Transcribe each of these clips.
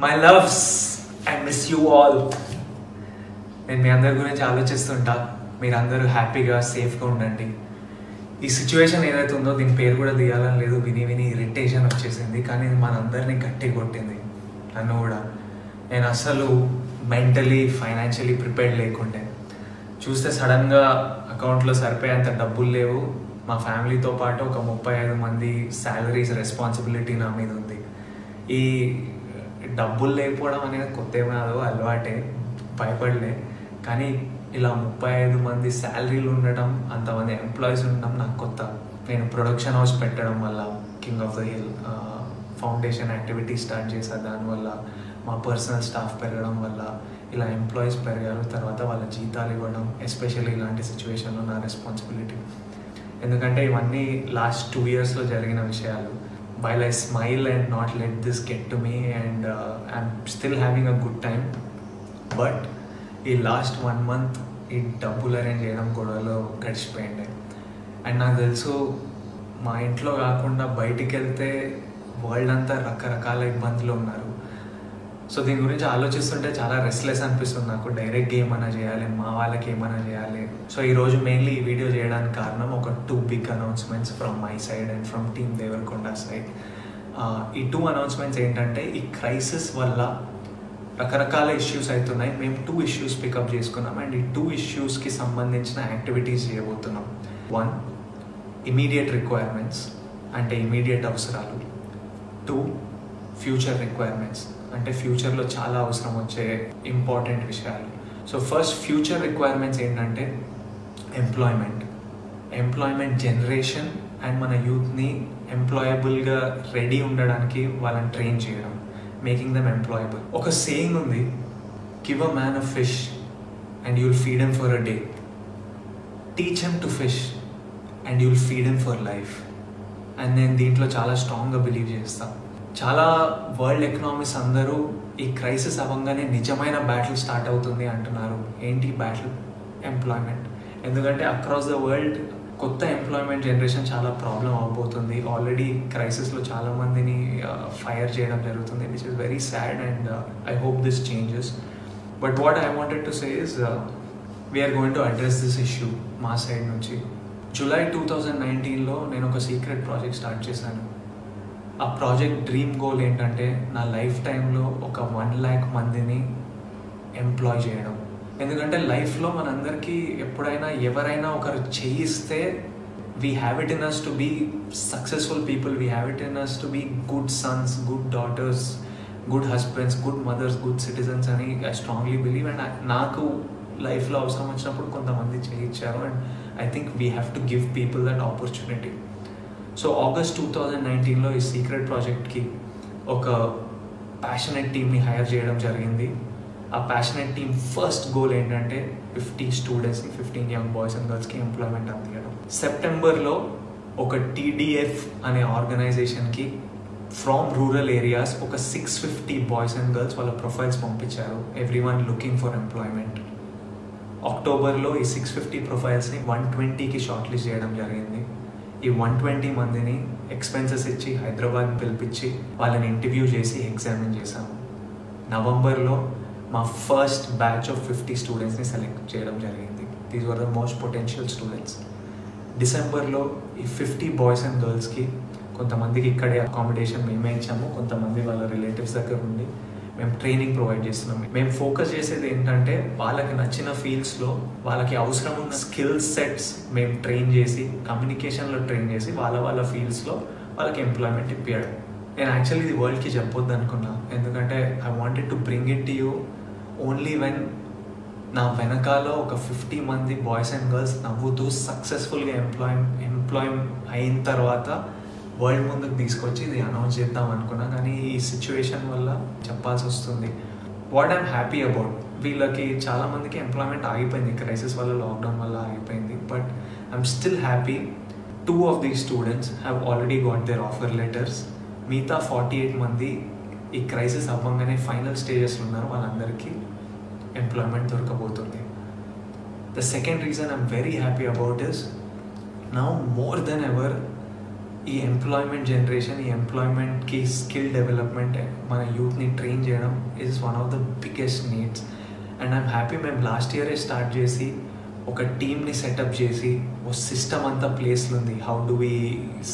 My loves, I miss you all. నేను మీ అందరి గురించి ఆలోచిస్తుంటా. మీరందరూ హ్యాపీగా సేఫ్గా ఉండండి. ఈ సిచ్యువేషన్ ఏదైతే ఉందో దీని పేరు కూడా తీయాలని లేదు, విని విని ఇరిటేషన్ వచ్చేసింది. కానీ ఇది మనందరినీ గట్టి కొట్టింది, నన్ను కూడా. నేను అసలు మెంటలీ ఫైనాన్షియలీ ప్రిపేర్డ్ లేకుండే. చూస్తే సడన్గా అకౌంట్లో సరిపోయేంత డబ్బులు లేవు. మా ఫ్యామిలీతో పాటు ఒక 35 మంది శాలరీస్ రెస్పాన్సిబిలిటీ నా మీద ఉంది. ఈ డబ్బులు లేకపోవడం అనేది కొత్త ఏమో కాదు, అలవాటే, భయపడలే. కానీ ఇలా 35 మంది శాలరీలు ఉండటం, అంతమంది ఎంప్లాయీస్ ఉండడం నాకు కొత్త. నేను ప్రొడక్షన్ హౌస్ పెట్టడం వల్ల, king of the hill foundation activity start చేశాను. దానివల్ల మా పర్సనల్ స్టాఫ్ పెరగడం వల్ల ఇలా ఎంప్లాయీస్ పెరిగారు. తర్వాత వాళ్ళ జీతాలు ఇవ్వడం, ఎస్పెషల్లీ ఇలాంటి సిచ్యువేషన్లో నా రెస్పాన్సిబిలిటీ. ఎందుకంటే ఇవన్నీ లాస్ట్ 2 yearsలో జరిగిన విషయాలు. While I smile and not let this get to me, and I'm still having a good time, but ఈ లాస్ట్ 1 month ఈ డబ్బులు అరేంజ్ చేయడం గొడవలో గడిచిపోయింది. అండ్ నాకు తెలుసు మా ఇంట్లో కాకుండా బయటికి వెళ్తే వరల్డ్ అంతా రకరకాల ఇబ్బందులు ఉన్నారు. సో దీని గురించి ఆలోచిస్తుంటే చాలా రెస్ట్లెస్ అనిపిస్తుంది నాకు. డైరెక్ట్గా ఏమైనా చేయాలి, మా వాళ్ళకి ఏమైనా చేయాలి. సో ఈరోజు మెయిన్లీ ఈ వీడియో చేయడానికి కారణం ఒక 2 big announcements from my side and from team Deverakonda side. ఈ 2 announcements ఏంటంటే, ఈ క్రైసిస్ వల్ల రకరకాల ఇష్యూస్ అవుతున్నాయి. మేము 2 issues పికప్ చేసుకున్నాం అండ్ ఈ 2 issuesకి సంబంధించిన యాక్టివిటీస్ చేయబోతున్నాం. 1, ఇమీడియట్ రిక్వైర్మెంట్స్ అంటే ఇమీడియట్ అవసరాలు. 2, ఫ్యూచర్ రిక్వైర్మెంట్స్ అంటే ఫ్యూచర్లో చాలా అవసరం వచ్చే ఇంపార్టెంట్ విషయాలు. సో ఫస్ట్ ఫ్యూచర్ రిక్వైర్మెంట్స్ ఏంటంటే ఎంప్లాయ్మెంట్ జనరేషన్ అండ్ మన యూత్ని ఎంప్లాయబుల్గా రెడీ ఉండడానికి వాళ్ళని ట్రైన్ చేయడం, మేకింగ్ దెమ్ ఎంప్లాయబుల్. ఒక సేయింగ్ ఉంది, give a man a fish and you'll feed him for a day, teach him to fish and you'll feed him for life. And నేను దీంట్లో చాలా స్ట్రాంగ్గా బిలీవ్ చేస్తాను. చాలా వరల్డ్ ఎకనామిక్స్ అందరూ ఈ క్రైసిస్ అవ్వగానే నిజమైన బ్యాటిల్ స్టార్ట్ అవుతుంది అంటున్నారు. ఏంటి బ్యాటిల్? ఎంప్లాయ్మెంట్. ఎందుకంటే అక్రాస్ ద వరల్డ్ కొత్త ఎంప్లాయ్మెంట్ జనరేషన్ చాలా ప్రాబ్లం అవబోతుంది. ఆల్రెడీ క్రైసిస్లో చాలామందిని ఫైర్ చేయడం జరుగుతుంది, which is very sad and I hope this changes. But what I wanted to say is we're going to address this issue మా side నుంచి. July 2019లో నేను ఒక సీక్రెట్ ప్రాజెక్ట్ స్టార్ట్ చేశాను. ఆ ప్రాజెక్ట్ డ్రీమ్ గోల్ ఏంటంటే, నా లైఫ్ టైంలో ఒక 1 lakh మందిని ఎంప్లాయ్ చేయడం. ఎందుకంటే లైఫ్లో మనందరికీ ఎప్పుడైనా ఎవరైనా ఒకరు చేయిస్తే we have it in us to be successful people, we have it in us to be good sons, good daughters, good husbands, good mothers, good citizens అని ఐ స్ట్రాంగ్లీ బిలీవ్. అండ్ నాకు లైఫ్లో అవసరం వచ్చినప్పుడు కొంతమంది చేయించారు and I think we have to give people that opportunity. So August 2019లో ఈ secret ప్రాజెక్ట్కి ఒక ప్యాషనెట్ టీమ్ని హైర్ చేయడం జరిగింది. ఆ ప్యాషనెట్ టీమ్ ఫస్ట్ గోల్ ఏంటంటే 50 స్టూడెంట్స్ని, 15 యంగ్ బాయ్స్ అండ్ గర్ల్స్కి ఎంప్లాయ్మెంట్ అందించడం. సెప్టెంబర్లో ఒక TDF అనే ఆర్గనైజేషన్కి ఫ్రమ్ రూరల్ ఏరియాస్ ఒక 650 బాయ్స్ అండ్ గర్ల్స్ వాళ్ళ ప్రొఫైల్స్ పంపించారు, ఎవ్రీవన్ లుకింగ్ ఫర్ ఎంప్లాయ్మెంట్. అక్టోబర్లో ఈ 650 ప్రొఫైల్స్ని 120కి షార్ట్ లిస్ట్ చేయడం జరిగింది. ఈ 120 మందిని ఎక్స్పెన్సెస్ ఇచ్చి హైదరాబాద్ పిలిపించి వాళ్ళని ఇంటర్వ్యూ చేసి ఎగ్జామిన్ చేశాము. నవంబర్లో మా ఫస్ట్ బ్యాచ్ ఆఫ్ 50 స్టూడెంట్స్ని సెలెక్ట్ చేయడం జరిగింది. These were the most potential students. డిసెంబర్లో ఈ 50 బాయ్స్ అండ్ గర్ల్స్కి కొంతమందికి ఇక్కడే అకామిడేషన్ మేమే ఇచ్చాము, కొంతమంది వాళ్ళ రిలేటివ్స్ దగ్గర ఉండి మేము ట్రైనింగ్ ప్రొవైడ్ చేస్తున్నాం. మేము ఫోకస్ చేసేది ఏంటంటే వాళ్ళకి నచ్చిన ఫీల్డ్స్లో వాళ్ళకి అవసరం ఉన్న స్కిల్ సెట్స్ మేము ట్రైన్ చేసి, కమ్యూనికేషన్లో ట్రైన్ చేసి వాళ్ళ ఫీల్డ్స్లో వాళ్ళకి ఎంప్లాయ్మెంట్ ఇప్పించడం. నేను యాక్చువల్లీ ఇది వరల్డ్కి చెప్పొద్దు అనుకున్నా, ఎందుకంటే I wanted to bring it to you only when నా వెనకాల ఒక 50 మంది బాయ్స్ అండ్ గర్ల్స్ నవ్వుతూ సక్సెస్ఫుల్గా ఎంప్లాయ్ అయిన తర్వాత వరల్డ్ ముందుకు తీసుకొచ్చి ఇది అనౌన్స్ చేద్దాం అనుకున్నా. కానీ ఈ సిచ్యువేషన్ వల్ల చెప్పాల్సి వస్తుంది. వాట్ ఐఎమ్ హ్యాపీ అబౌట్, వీళ్ళకి చాలామందికి ఎంప్లాయ్మెంట్ ఆగిపోయింది, క్రైసిస్ వల్ల, లాక్డౌన్ వల్ల ఆగిపోయింది. But I'm still happy 2 of these students have already got their offer letters. మిగతా 48 మంది ఈ క్రైసిస్ అవ్వగానే ఫైనల్ స్టేజెస్లో ఉన్నారు, వాళ్ళందరికీ ఎంప్లాయ్మెంట్ దొరకబోతుంది. The second reason I'm very happy about is, now more than ever ఈ ఎంప్లాయ్మెంట్ జనరేషన్, ఈ ఎంప్లాయ్మెంట్కి స్కిల్ డెవలప్మెంట్ మన యూత్ని ట్రైన్ చేయడం is one of the biggest needs. And I'm happy మేము లాస్ట్ ఇయరే స్టార్ట్ చేసి ఒక టీమ్ని సెటప్ చేసి ఓ సిస్టమ్ అంతా ప్లేస్లో ఉంది. How do we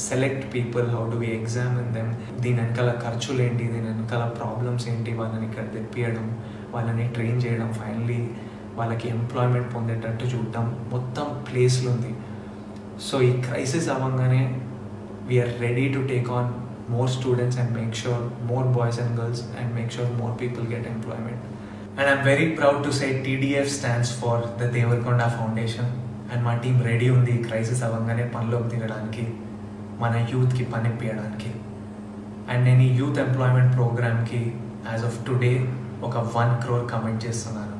select people, how do we examine them, దీని వెనకాల ఖర్చులు ఏంటి, దీని వెనకాల ప్రాబ్లమ్స్ ఏంటి, వాళ్ళని ఇక్కడ తెప్పియడం, వాళ్ళని ట్రైన్ చేయడం, ఫైనలీ వాళ్ళకి ఎంప్లాయ్మెంట్ పొందేటట్టు చూడటం, మొత్తం ప్లేస్లో ఉంది. సో ఈ క్రైసిస్ అవ్వగానే we're ready to take on more students and make sure more boys and girls and make sure more people get employment. And I'm very proud to say TDF stands for the Devarakonda Foundation, and my team ready undi crisis avangane panloki digadaniki, mana youth ki pani ippiyడానికి. And any youth employment program ki as of today oka 1 crore commit చేస్తున్నాను.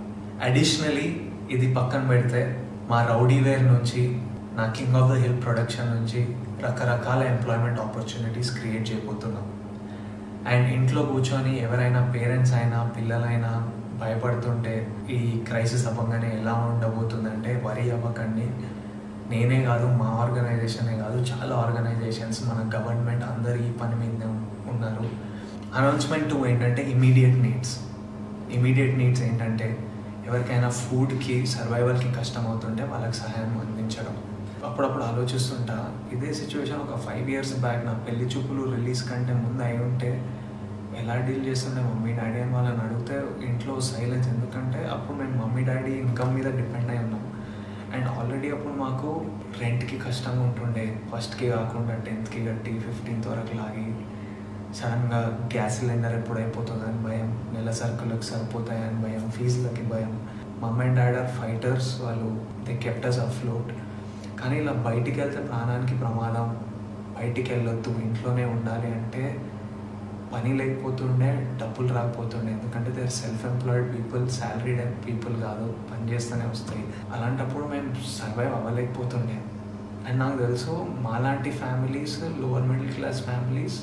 Additionally ఇది పక్కన పెడితే మా rowdy wear నుంచి, నా king of the hill production నుంచి రకరకాల employment opportunities create చేయబోతున్నాం. అండ్ ఇంట్లో కూర్చొని ఎవరైనా పేరెంట్స్ అయినా పిల్లలైనా భయపడుతుంటే ఈ క్రైసిస్ అవ్వగానే ఎలా ఉండబోతుందంటే వరీ అవ్వకండి. నేనే కాదు, మా ఆర్గనైజేషనే కాదు, చాలా ఆర్గనైజేషన్స్, మన గవర్నమెంట్ అందరు ఈ పని మీద ఉన్నారు. అనౌన్స్మెంట్ 2 ఏంటంటే ఇమీడియట్ నీడ్స్ ఏంటంటే ఎవరికైనా ఫుడ్కి, సర్వైవల్కి కష్టం అవుతుంటే వాళ్ళకి సహాయం అందించడం. అప్పుడప్పుడు ఆలోచిస్తుంటా, ఇదే సిచ్యువేషన్ ఒక 5 years బ్యాక్ నా పెళ్లి చూపులు రిలీజ్ కంటే ముందు అయి ఉంటే ఎలా డీల్ చేస్తుండే మమ్మీ డాడీ అని వాళ్ళని అడిగితే ఇంట్లో సైలెన్స్. ఎందుకంటే అప్పుడు మేము మమ్మీ డాడీ ఇన్కమ్ మీద డిపెండ్ అయి ఉన్నాం. అండ్ ఆల్రెడీ అప్పుడు మాకు రెంట్కి కష్టంగా ఉంటుండే, ఫస్ట్కి కాకుండా 10th కట్టి 15th వరకు లాగి, సడన్గా గ్యాస్ సిలిండర్ ఎప్పుడు అయిపోతుందని భయం, నెల సరుకులకు సరిపోతాయని భయం, ఫీజులకి భయం. Mummy and dad are fighters, వాళ్ళు దే కెప్ట్ us afloat. కానీ ఇలా బయటికి వెళ్తే ప్రాణానికి ప్రమాదం, బయటికి వెళ్ళొద్దు, ఇంట్లోనే ఉండాలి అంటే పని లేకపోతుండే, డబ్బులు రాకపోతుండే. ఎందుకంటే they are self employed people, salaried people కాదు, పని చేస్తూనే వస్తాయి. అలాంటప్పుడు మేము సర్వైవ్ అవ్వలేకపోతుండే. అండ్ నాకు తెలుసు మాలాంటి families, lower middle class families,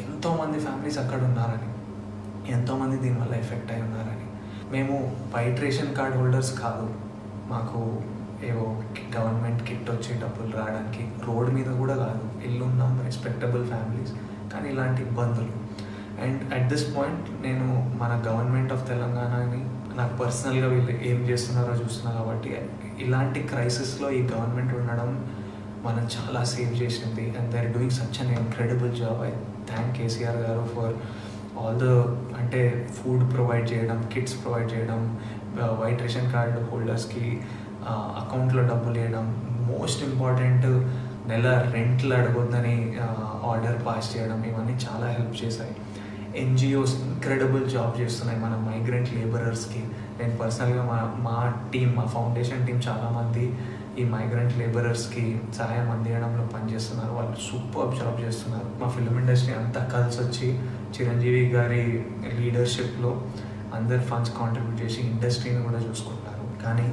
ఎంతోమంది ఫ్యామిలీస్ అక్కడ ఉన్నారని, ఎంతోమంది దీనివల్ల ఎఫెక్ట్ అయి ఉన్నారని. మేము వైట్ రేషన్ కార్డ్ హోల్డర్స్ కాదు, మాకు ఏవో గవర్నమెంట్ కిట్ వచ్చి డబ్బులు రావడానికి, రోడ్ మీద కూడా కాదు, ఇల్లు ఉన్నాం, రెస్పెక్టబుల్ ఫ్యామిలీస్, కానీ ఇలాంటి ఇబ్బందులు. అండ్ అట్ దిస్ పాయింట్ నేను మన గవర్నమెంట్ ఆఫ్ తెలంగాణని, నాకు పర్సనల్గా వీళ్ళు ఏం చేస్తున్నారో చూస్తున్నా కాబట్టి, ఇలాంటి క్రైసిస్లో ఈ గవర్నమెంట్ ఉండడం మనం చాలా సేవ్ చేసింది. And they are doing such an incredible job. I thank KCR garu for all the, అంటే ఫుడ్ ప్రొవైడ్ చేయడం, కిట్స్ ప్రొవైడ్ చేయడం, వైట్ రేషన్ కార్డు హోల్డర్స్కి అకౌంట్లో డబ్బులు వేయడం, మోస్ట్ ఇంపార్టెంట్ నెల రెంట్లు అడగొద్దని ఆర్డర్ పాస్ చేయడం, ఇవన్నీ చాలా హెల్ప్ చేశాయి. ఎన్జిఓస్ ఇంక్రెడిబుల్ జాబ్ చేస్తున్నాయి మన మైగ్రెంట్ లేబరర్స్కి. నేను పర్సనల్గా మా టీం, మా ఫౌండేషన్ టీం చాలామంది ఈ మైగ్రెంట్ లేబరర్స్కి సహాయం అందించడంలో పనిచేస్తున్నారు. వాళ్ళు సూపర్ జాబ్ చేస్తున్నారు. మా ఫిల్మ్ ఇండస్ట్రీ అంతా కలిసి వచ్చి చిరంజీవి గారి లీడర్షిప్లో అందరు ఫండ్స్ కాంట్రిబ్యూట్ చేసి ఇండస్ట్రీని కూడా చూసుకుంటారు. కానీ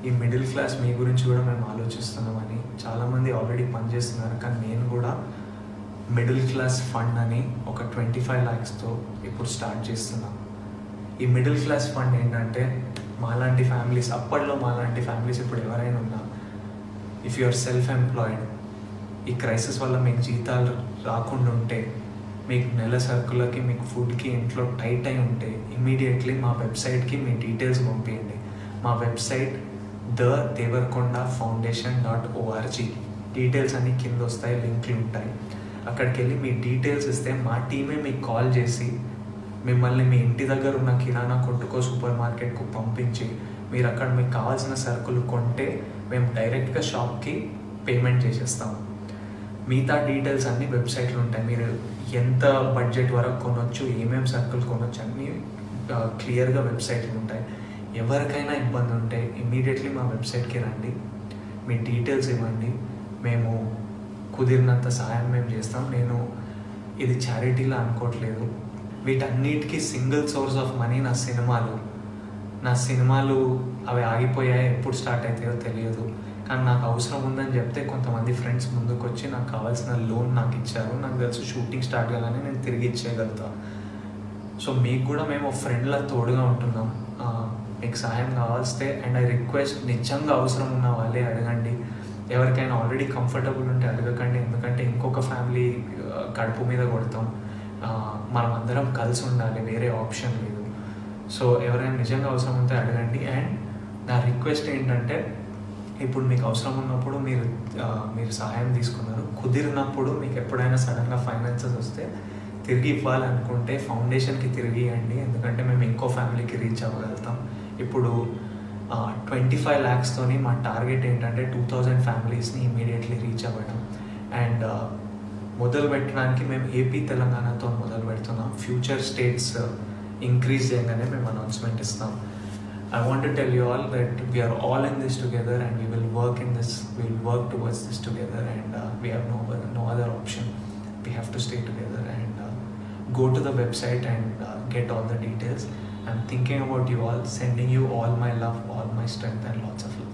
ఈ మిడిల్ క్లాస్ మీ గురించి కూడా మేము ఆలోచిస్తున్నామని, చాలామంది ఆల్రెడీ పనిచేస్తున్నారు. కానీ నేను కూడా మిడిల్ క్లాస్ ఫండ్ అని ఒక 25 lakhsతో ఇప్పుడు స్టార్ట్ చేస్తున్నాం. ఈ మిడిల్ క్లాస్ ఫండ్ ఏంటంటే మాలాంటి ఫ్యామిలీస్, అప్పట్లో మాలాంటి ఫ్యామిలీస్ ఇప్పుడు ఎవరైనా ఉన్నా, if you are self employed, ఈ క్రైసిస్ వల్ల మీకు జీతాలు రాకుండా ఉంటే, మీకు నెల సరుకులకి, మీకు ఫుడ్కి ఇంట్లో టైట్ అయి ఉంటే, ఇమీడియట్లీ మా వెబ్సైట్కి మీ డీటెయిల్స్ పంపించండి. మా వెబ్సైట్ thedevarkondafoundation.org. డీటెయిల్స్ అన్నీ కింద వస్తాయి, లింక్లు ఉంటాయి. అక్కడికి వెళ్ళి మీ డీటెయిల్స్ ఇస్తే మా టీమే మీకు కాల్ చేసి మిమ్మల్ని మీ ఇంటి దగ్గర ఉన్న కిరాణా కొట్టుకో, సూపర్ మార్కెట్కు పంపించి, మీరు అక్కడ మీకు కావాల్సిన సరుకులు కొంటే మేము డైరెక్ట్గా షాప్కి పేమెంట్ చేసేస్తాము. మిగతా డీటెయిల్స్ అన్నీ వెబ్సైట్లో ఉంటాయి. మీరు ఎంత బడ్జెట్ వరకు కొనవచ్చు, ఏమేమి సరుకులు కొనవచ్చు అన్నీ క్లియర్గా వెబ్సైట్లో ఉంటాయి. ఎవరికైనా ఇబ్బంది ఉంటే ఇమ్మీడియట్లీ మా వెబ్సైట్కి రండి, మీ డీటెయిల్స్ ఇవ్వండి, మేము కుదిరినంత సహాయం మేము చేస్తాం. నేను ఇది చారిటీలా అనుకోవట్లేదు. వీటన్నిటికీ సింగిల్ సోర్స్ ఆఫ్ మనీ నా సినిమాలు అవి ఆగిపోయాయి, ఎప్పుడు స్టార్ట్ అవుతాయో తెలియదు. కానీ నాకు అవసరం ఉందని చెప్తే కొంతమంది ఫ్రెండ్స్ ముందుకు వచ్చి నాకు కావాల్సిన లోన్ నాకు ఇచ్చారు. నాకు తెలుసు షూటింగ్ స్టార్ట్ కాగానే నేను తిరిగి ఇచ్చేయగలుగుతా. సో మీకు కూడా మేము ఫ్రెండ్లా తోడుగా ఉంటున్నాం. మీకు సహాయం కావాల్స్తే, అండ్ ఐ రిక్వెస్ట్, నిజంగా అవసరం ఉన్న వాళ్ళే అడగండి. ఎవరికైనా ఆల్రెడీ కంఫర్టబుల్ ఉంటే అడగకండి, ఎందుకంటే ఇంకొక ఫ్యామిలీ కడుపు మీద కొడతాం. మనం అందరం కలిసి ఉండాలి, వేరే ఆప్షన్ లేదు. సో ఎవరైనా నిజంగా అవసరం ఉంటే అడగండి. అండ్ నా రిక్వెస్ట్ ఏంటంటే, ఇప్పుడు మీకు అవసరం ఉన్నప్పుడు మీరు సహాయం తీసుకున్నారు, కుదిరినప్పుడు మీకు ఎప్పుడైనా సడన్గా ఫైనాన్సెస్ వస్తే తిరిగి ఇవ్వాలనుకుంటే ఫౌండేషన్కి తిరిగి ఇవ్వండి, ఎందుకంటే మేము ఇంకో ఫ్యామిలీకి రీచ్ అవ్వగలుగుతాం. ఇప్పుడు 25 lakhస్తోని మా టార్గెట్ ఏంటంటే 2000 ఫ్యామిలీస్ని ఇమీడియట్లీ రీచ్ అవ్వడం. అండ్ మొదలు పెట్టడానికి మేము ఏపీ తెలంగాణతో మొదలు పెడుతున్నాం. ఫ్యూచర్ స్టేట్స్ ఇంక్రీజ్ చేయగానే మేము అనౌన్స్మెంట్ ఇస్తాం. I want to tell you all that we are all in this together and we will work towards this together, and we have no other option. We have to stay together and go to the website and get all the details. I'm thinking about you all, sending you all my love, all my strength and lots of love.